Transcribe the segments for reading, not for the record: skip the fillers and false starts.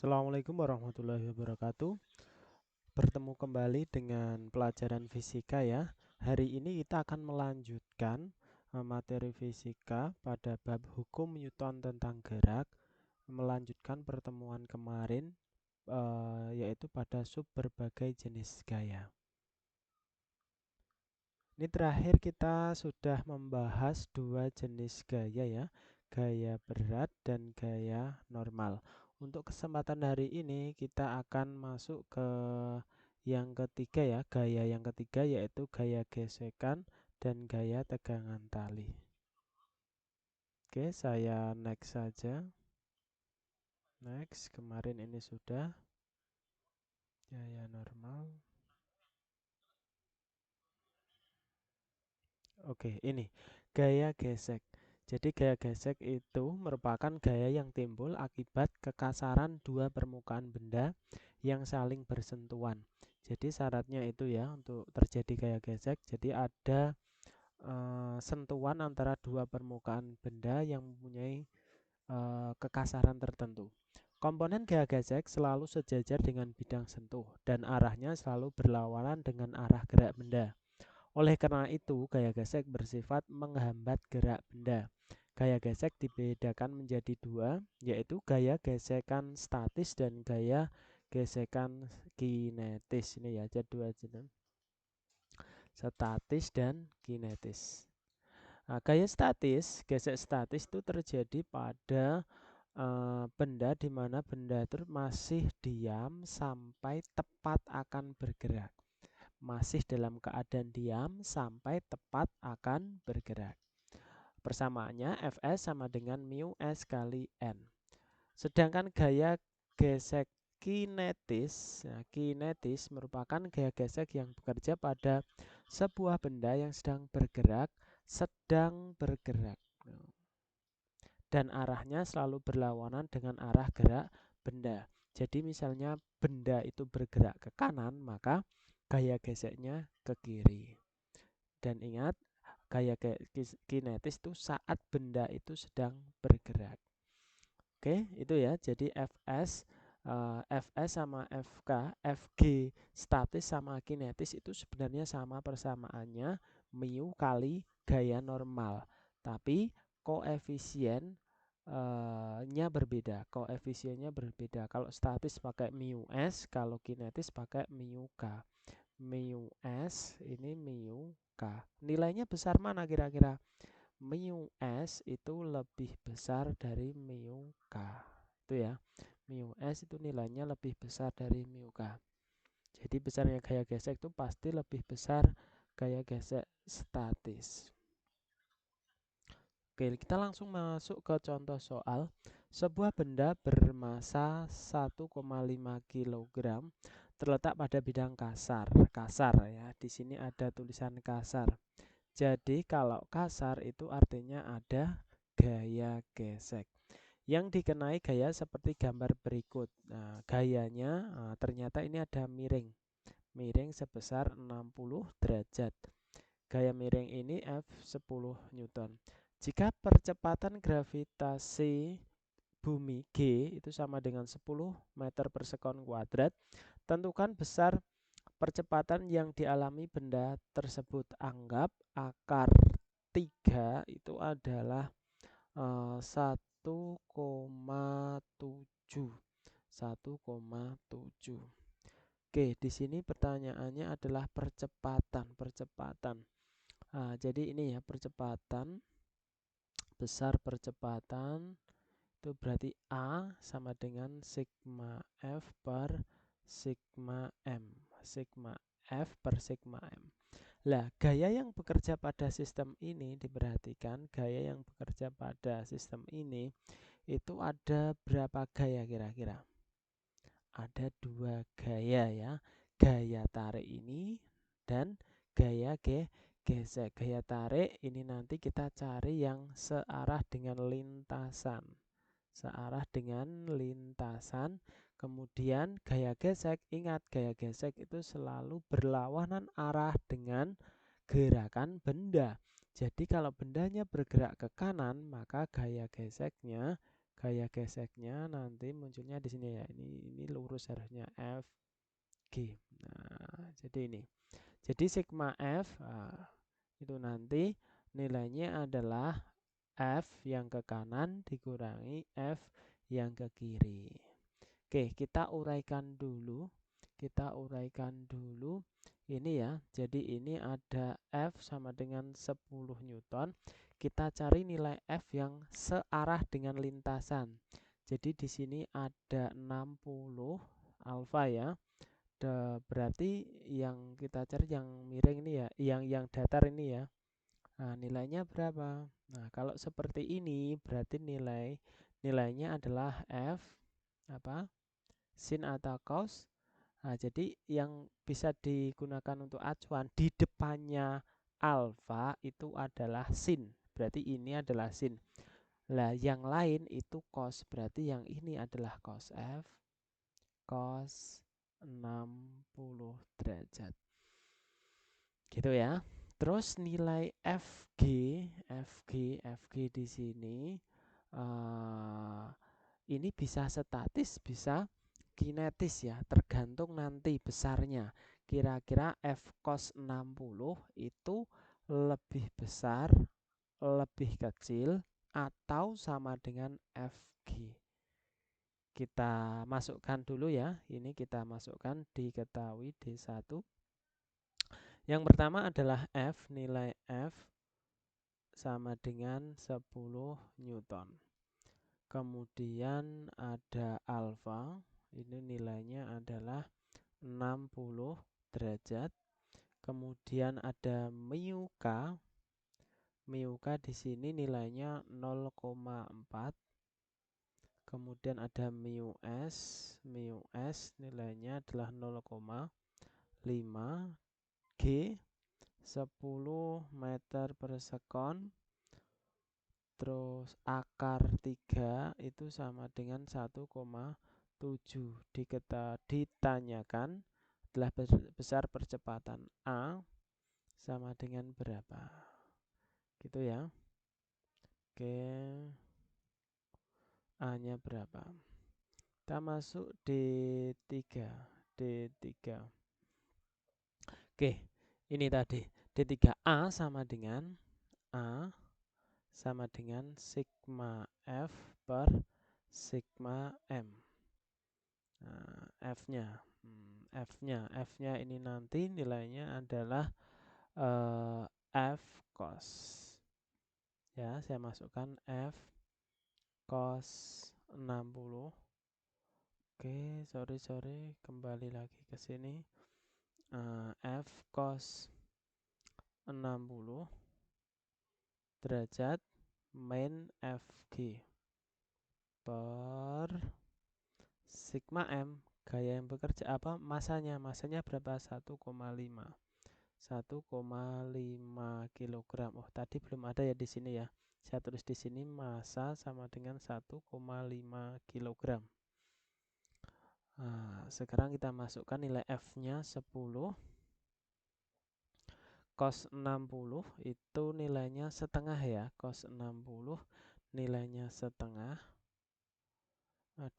Assalamualaikum warahmatullahi wabarakatuh. Bertemu kembali dengan pelajaran fisika ya. Hari ini kita akan melanjutkan materi fisika pada bab hukum Newton tentang gerak, melanjutkan pertemuan kemarin yaitu pada sub berbagai jenis gaya. Ini terakhir kita sudah membahas dua jenis gaya ya, gaya berat dan gaya normal. Untuk kesempatan hari ini kita akan masuk ke yang ketiga ya, gaya yang ketiga yaitu gaya gesekan dan gaya tegangan tali. Oke, saya next saja. Next, kemarin ini sudah gaya normal. Oke, ini gaya gesek. Jadi gaya gesek itu merupakan gaya yang timbul akibat kekasaran dua permukaan benda yang saling bersentuhan. Jadi syaratnya itu ya untuk terjadi gaya gesek. Jadi ada sentuhan antara dua permukaan benda yang mempunyai kekasaran tertentu. Komponen gaya gesek selalu sejajar dengan bidang sentuh dan arahnya selalu berlawanan dengan arah gerak benda. Oleh karena itu, gaya gesek bersifat menghambat gerak benda. Gaya gesek dibedakan menjadi dua, yaitu gaya gesekan statis dan gaya gesekan kinetis. Ini ya, ada dua jenis, statis dan kinetis. Nah, gaya statis, gesek statis itu terjadi pada benda di mana benda itu masih diam sampai tepat akan bergerak. Masih dalam keadaan diam sampai tepat akan bergerak. Persamaannya Fs sama dengan mu S kali N. Sedangkan gaya gesek kinetis, nah, kinetis merupakan gaya gesek yang bekerja pada sebuah benda yang sedang bergerak, dan arahnya selalu berlawanan dengan arah gerak benda. Jadi misalnya benda itu bergerak ke kanan, maka gaya geseknya ke kiri. Dan ingat, gaya kinetis itu saat benda itu sedang bergerak. Oke, itu ya. Jadi Fs sama Fk, Fg statis sama kinetis itu sebenarnya sama persamaannya mu kali gaya normal. Tapi koefisiennya berbeda. Koefisiennya berbeda. Kalau statis pakai mu s, kalau kinetis pakai mu k. Mu s ini mu k. Nilainya besar mana kira-kira? Mu s itu lebih besar dari mu k. Itu ya. Mu s itu nilainya lebih besar dari mu k. Jadi besarnya gaya gesek itu pasti lebih besar gaya gesek statis. Oke, kita langsung masuk ke contoh soal. Sebuah benda bermasa 1,5 kg terletak pada bidang kasar. Kasar ya, di sini ada tulisan kasar. Jadi kalau kasar itu artinya ada gaya gesek. Yang dikenai gaya seperti gambar berikut. Nah, gayanya ternyata ini ada miring. Miring sebesar 60 derajat. Gaya miring ini F10 Newton. Jika percepatan gravitasi bumi G itu sama dengan 10 meter per sekon kuadrat, tentukan besar percepatan yang dialami benda tersebut. Anggap akar 3 itu adalah 1,7. 1,7. Oke, di sini pertanyaannya adalah percepatan. Jadi ini ya percepatan, besar percepatan itu berarti A sama dengan sigma F per sigma M. Sigma F per sigma M. Lah, gaya yang bekerja pada sistem ini diperhatikan, gaya yang bekerja pada sistem ini itu ada berapa gaya kira-kira? Ada dua gaya ya. Gaya tarik ini dan gaya gesek. Gaya tarik ini nanti kita cari yang searah dengan lintasan. Searah dengan lintasan. Kemudian gaya gesek, ingat gaya gesek itu selalu berlawanan arah dengan gerakan benda. Jadi kalau bendanya bergerak ke kanan, maka gaya geseknya Gaya geseknya nanti munculnya di sini ya. Ini lurus harusnya F G. Nah, jadi ini. Jadi sigma F itu nanti nilainya adalah F yang ke kanan dikurangi F yang ke kiri. Oke, kita uraikan dulu. Ini ya. Jadi ini ada F sama dengan 10 Newton. Kita cari nilai F yang searah dengan lintasan. Jadi di sini ada 60 alfa ya. Berarti yang kita cari yang miring ini ya, yang datar ini ya. Nah, nilainya berapa? Nah, kalau seperti ini berarti nilainya adalah F apa? Sin atau cos. Nah, jadi yang bisa digunakan untuk acuan di depannya alfa itu adalah sin. Berarti ini adalah sin. Lah, yang lain itu cos. Berarti yang ini adalah cos F cos 60 derajat. Gitu ya. Terus nilai FG di sini ini bisa statis, bisa kinetis ya, tergantung nanti besarnya. Kira-kira F cos 60 itu lebih besar, lebih kecil, atau sama dengan FG. Kita masukkan dulu ya, ini kita masukkan diketahui D1. Yang pertama adalah F, nilai F sama dengan 10 Newton. Kemudian ada alfa, ini nilainya adalah 60 derajat. Kemudian ada mu K di sini nilainya 0,4. Kemudian ada mu S nilainya adalah 0,5. G 10 meter per sekon. Terus akar 3 itu sama dengan 1,7. Ditanyakan adalah besar percepatan A sama dengan berapa. Gitu ya. Oke. A-nya berapa? Kita masuk D3. Oke, ini tadi D3A sama dengan sigma F per sigma M. Nah, F-nya ini nanti nilainya adalah F cos. Ya, saya masukkan F cos 60. Oke, sorry, kembali lagi ke sini. F cos 60 derajat min FG per sigma M, gaya yang bekerja apa? Masanya berapa? 1,5 kilogram. Oh, tadi belum ada ya di sini ya. Saya tulis di sini massa sama dengan 1,5 kilogram. Nah, sekarang kita masukkan nilai F-nya 10. Cos 60 itu nilainya setengah ya. Cos 60 nilainya setengah.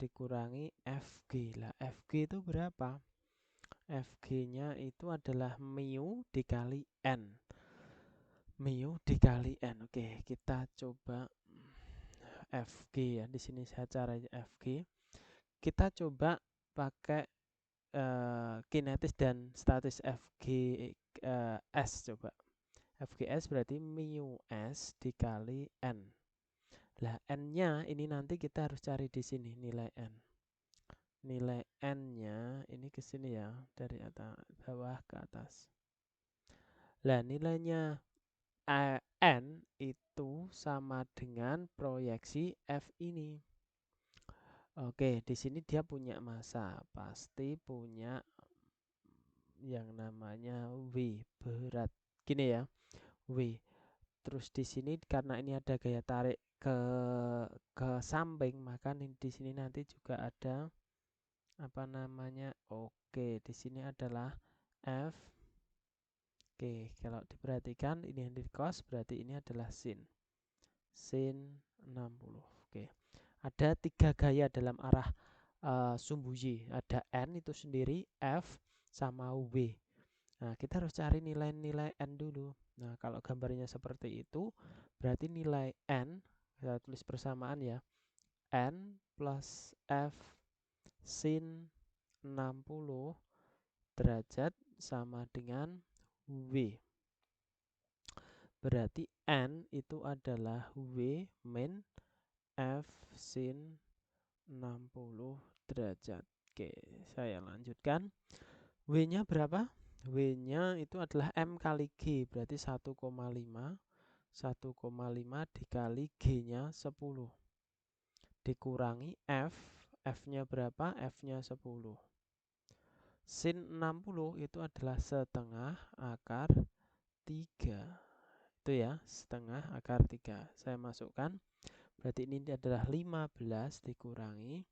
Dikurangi FG. Lah, FG itu berapa? FG-nya itu adalah mu dikali N. Oke, kita coba FG ya. Di sini saya cari FG. Kita coba pakai kinetis dan statis FGS coba. FGS berarti mu S dikali N. Lah, N-nya ini nanti kita harus cari di sini nilai N. Nilai N-nya ini ke sini ya, dari atas bawah ke atas. Lah, nilainya N itu sama dengan proyeksi F ini. Oke, di sini dia punya massa, pasti punya yang namanya W, berat. Gini ya, W. Terus di sini karena ini ada gaya tarik ke samping, maka di sini nanti juga ada apa namanya? Oke, di sini adalah F. Oke, kalau diperhatikan ini yang di cos berarti ini adalah sin 60. Oke. Ada 3 gaya dalam arah sumbu Y. Ada N itu sendiri, F, sama W. Nah, kita harus cari nilai-nilai N dulu. Nah, kalau gambarnya seperti itu, berarti nilai N, kita tulis bersamaan ya, N plus F sin 60 derajat sama dengan W. Berarti N itu adalah W min F sin 60 derajat. Oke, saya lanjutkan. W-nya berapa? W-nya itu adalah M kali G, berarti 1,5. 1,5 dikali G-nya 10. Dikurangi F. F-nya berapa? F-nya 10. Sin 60 itu adalah setengah akar 3. Itu ya, setengah akar 3. Saya masukkan. Berarti ini adalah 15 dikurangi.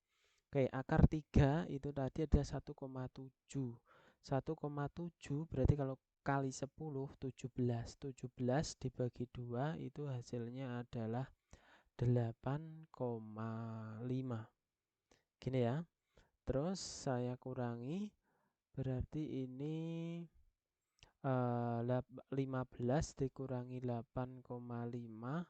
Oke, akar 3 itu tadi ada 1,7. 1,7 berarti kalau kali 10, 17. 17 dibagi 2 itu hasilnya adalah 8,5. Gini ya. Terus saya kurangi, berarti ini 15 dikurangi 8,5,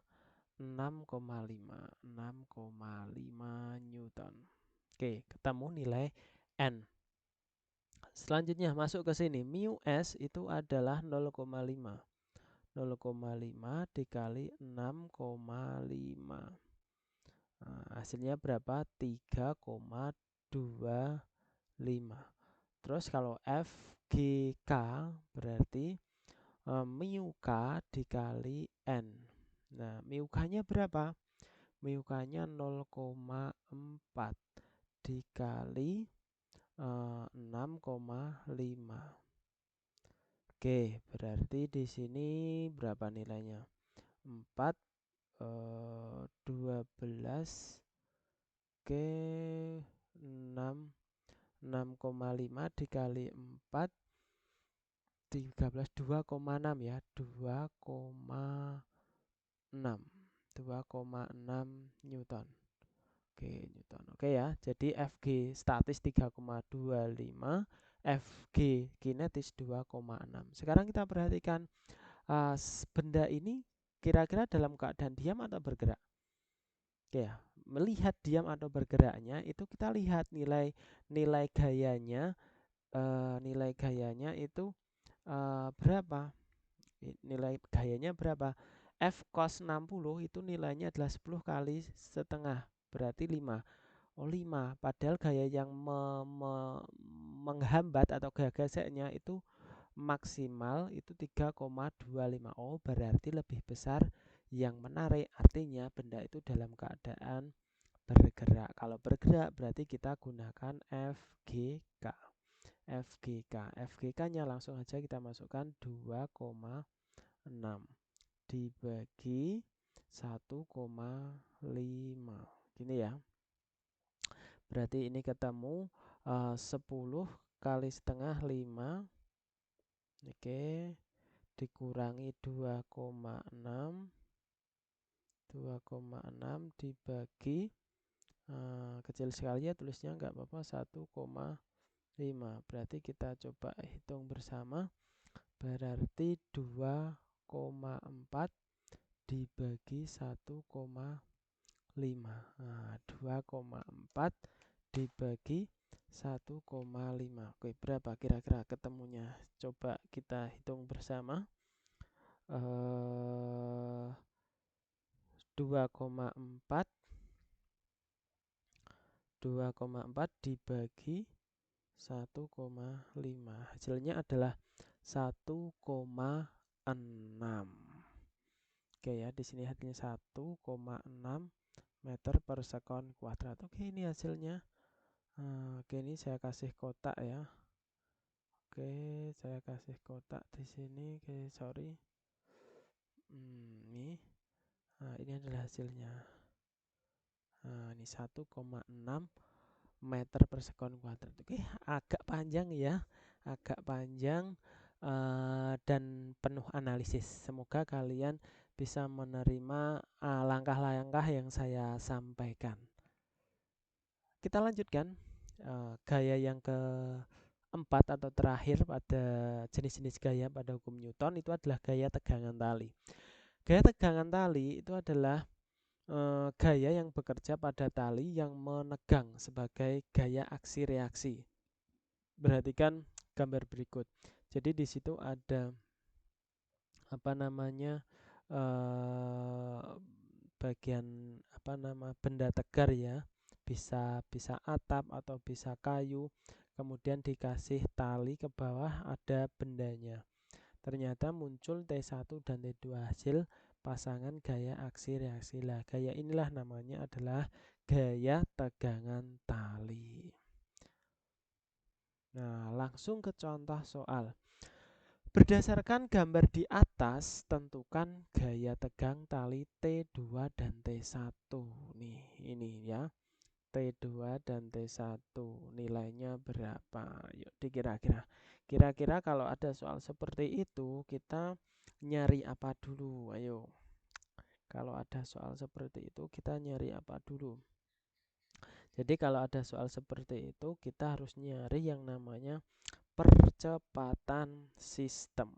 6,5. 6,5 Newton. Oke, ketemu nilai N. Selanjutnya masuk ke sini, mu S itu adalah 0,5. 0,5 dikali 6,5. Nah, hasilnya berapa? 3,25. Terus kalau FGK berarti mu K dikali N. Nah, mu K-nya berapa? Mu K-nya 0,4 dikali 6,5. Oke, berarti di sini berapa nilainya? 4, 12, oke, 6, 6,5 dikali 4, 13, 2,6 ya, 2,6. 2,6 Newton. Oke, Newton. Oke ya. Jadi Fg statis 3,25, Fg kinetis 2,6. Sekarang kita perhatikan benda ini kira-kira dalam keadaan diam atau bergerak. Oke ya. Melihat diam atau bergeraknya itu kita lihat nilai gayanya, nilai gayanya itu berapa? Nilai gayanya berapa? F cos 60 itu nilainya adalah 10 kali setengah, berarti 5. Oh 5, padahal gaya yang menghambat atau gaya geseknya itu maksimal itu 3,25. Oh berarti lebih besar yang menarik, artinya benda itu dalam keadaan bergerak. Kalau bergerak berarti kita gunakan FGK. FGK-nya langsung aja kita masukkan 2,6 dibagi 1,5. Gini ya. Berarti ini ketemu 10 kali setengah 5. Oke. Dikurangi 2,6. 2,6 dibagi kecil sekali ya tulisnya, nggak apa-apa, 1,5. Berarti kita coba hitung bersama. Berarti 2,4 dibagi 1,5. Nah, 2,4 dibagi 1,5. Oke, berapa kira-kira ketemunya? Coba kita hitung bersama. 2,4 dibagi 1,5. Hasilnya adalah 1,6. Oke ya, di sini hasilnya 1,6 meter per sekon kuadrat. Oke, ini hasilnya. Oke, ini saya kasih kotak ya. Oke, saya kasih kotak di sini. Oke, sorry. Ini. Nah, ini adalah hasilnya. Nah, ini 1,6 meter per sekon kuadrat. Oke, agak panjang ya. Agak panjang dan penuh analisis. Semoga kalian bisa menerima langkah-langkah yang saya sampaikan. kita lanjutkan gaya yang keempat atau terakhir pada jenis-jenis gaya pada hukum Newton itu adalah gaya tegangan tali. Gaya tegangan tali itu adalah gaya yang bekerja pada tali yang menegang sebagai gaya aksi reaksi. Perhatikan gambar berikut. Jadi di situ ada apa namanya bagian benda tegar ya, bisa atap atau bisa kayu, kemudian dikasih tali ke bawah ada bendanya. Ternyata muncul T1 dan T2 hasil pasangan gaya aksi reaksi. Lah, gaya inilah namanya adalah gaya tegangan tali. Nah, langsung ke contoh soal. Berdasarkan gambar di atas, tentukan gaya tegang tali T2 dan T1. Nih, ini ya. T2 dan T1 nilainya berapa? Yuk dikira-kira. Kira-kira kalau ada soal seperti itu, kita nyari apa dulu? Ayo. Kalau ada soal seperti itu, kita nyari apa dulu? Jadi kalau ada soal seperti itu, kita harus nyari yang namanya percepatan sistem.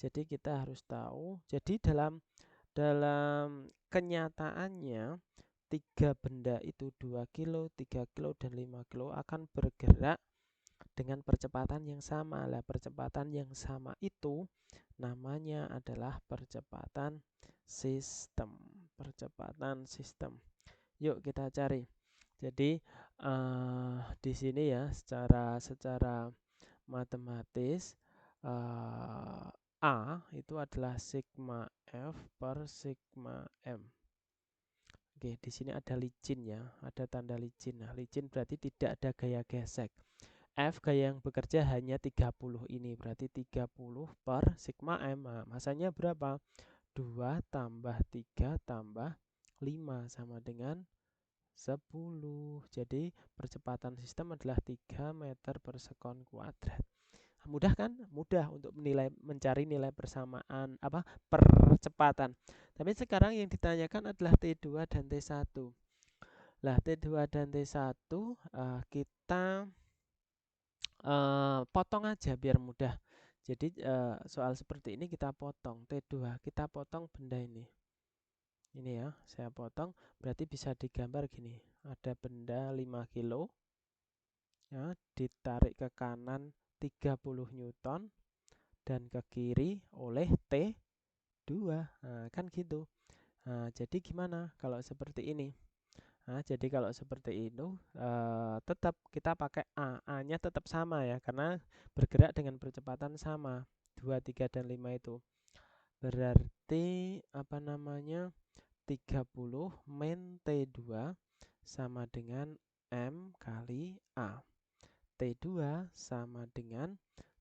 Jadi kita harus tahu. Jadi dalam kenyataannya tiga benda itu 2 kilo, 3 kilo, dan 5 kilo akan bergerak dengan percepatan yang sama. Lah, percepatan yang sama itu namanya adalah percepatan sistem. Percepatan sistem. Yuk kita cari. Jadi di sini ya secara matematis A itu adalah sigma F per sigma M. Oke, di sini ada licin ya, ada tanda licin. Nah, licin berarti tidak ada gaya gesek. F gaya yang bekerja hanya 30 ini, berarti 30 per sigma M. Nah, masanya berapa? 2 tambah 3 tambah 5 sama dengan 10. Jadi percepatan sistem adalah 3 meter per sekon kuadrat. Mudah kan? Mudah untuk mencari nilai persamaan percepatan. Tapi sekarang yang ditanyakan adalah T2 dan T1. Lah, T2 dan T1 kita potong aja biar mudah. Jadi soal seperti ini kita potong T2, kita potong benda ini. Ini ya, saya potong, berarti bisa digambar gini. Ada benda 5 kilo ya, ditarik ke kanan 30 Newton dan ke kiri oleh T2. Nah, kan gitu. Nah, jadi gimana kalau seperti ini? Nah, jadi kalau seperti itu tetap kita pakai A. A-nya tetap sama ya, karena bergerak dengan percepatan sama. 2, 3, dan 5 itu. Berarti 30 min T2 sama dengan M kali A. T2 sama dengan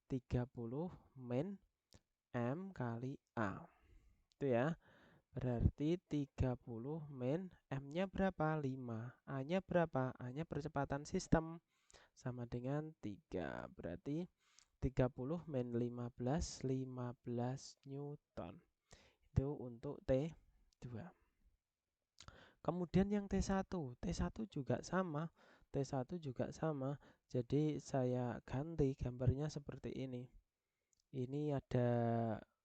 30 min M kali A. Itu ya. Berarti 30 min M-nya berapa? 5. A-nya berapa? A-nya percepatan sistem sama dengan 3. Berarti 30 min 15 Newton. Itu untuk T2. Kemudian yang T1 juga sama. T1 juga sama. Jadi saya ganti gambarnya seperti ini. Ini ada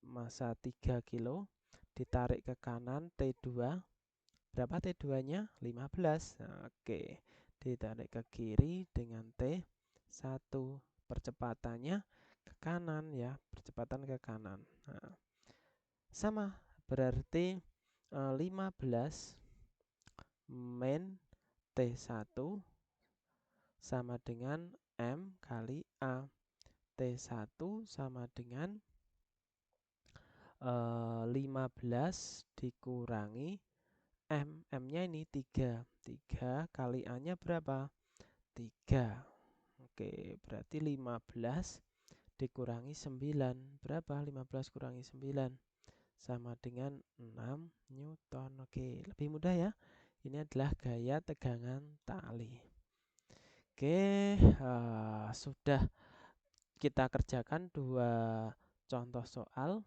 massa 3 kilo ditarik ke kanan T2. Berapa T2-nya? 15. Oke. Ditarik ke kiri dengan T1. Percepatannya ke kanan ya, percepatan ke kanan. Nah, sama, berarti 15 min T1 sama dengan M kali A. T1 sama dengan 15 dikurangi M. M-nya ini 3. 3 kali A-nya berapa? 3. Oke, berarti 15 dikurangi 9. Berapa? 15 kurangi 9 sama dengan 6 Newton. Oke, lebih mudah ya. Ini adalah gaya tegangan tali. Oke, sudah kita kerjakan 2 contoh soal.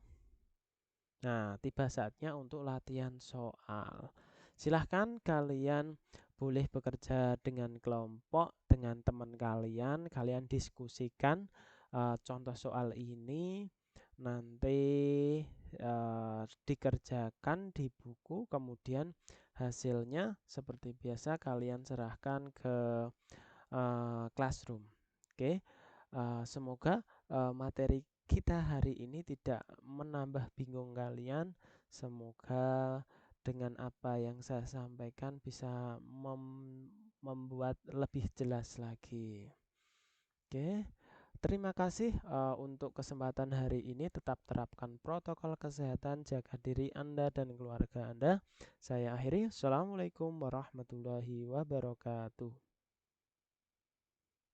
Nah, tiba saatnya untuk latihan soal. Silahkan kalian boleh bekerja dengan kelompok, dengan teman kalian, kalian diskusikan contoh soal ini, nanti dikerjakan di buku, kemudian hasilnya seperti biasa kalian serahkan ke classroom. Oke, semoga materi kita hari ini tidak menambah bingung kalian. Semoga dengan apa yang saya sampaikan bisa membuat lebih jelas lagi. Oke, terima kasih untuk kesempatan hari ini. Tetap terapkan protokol kesehatan, jaga diri Anda dan keluarga Anda. Saya akhiri. Assalamualaikum warahmatullahi wabarakatuh.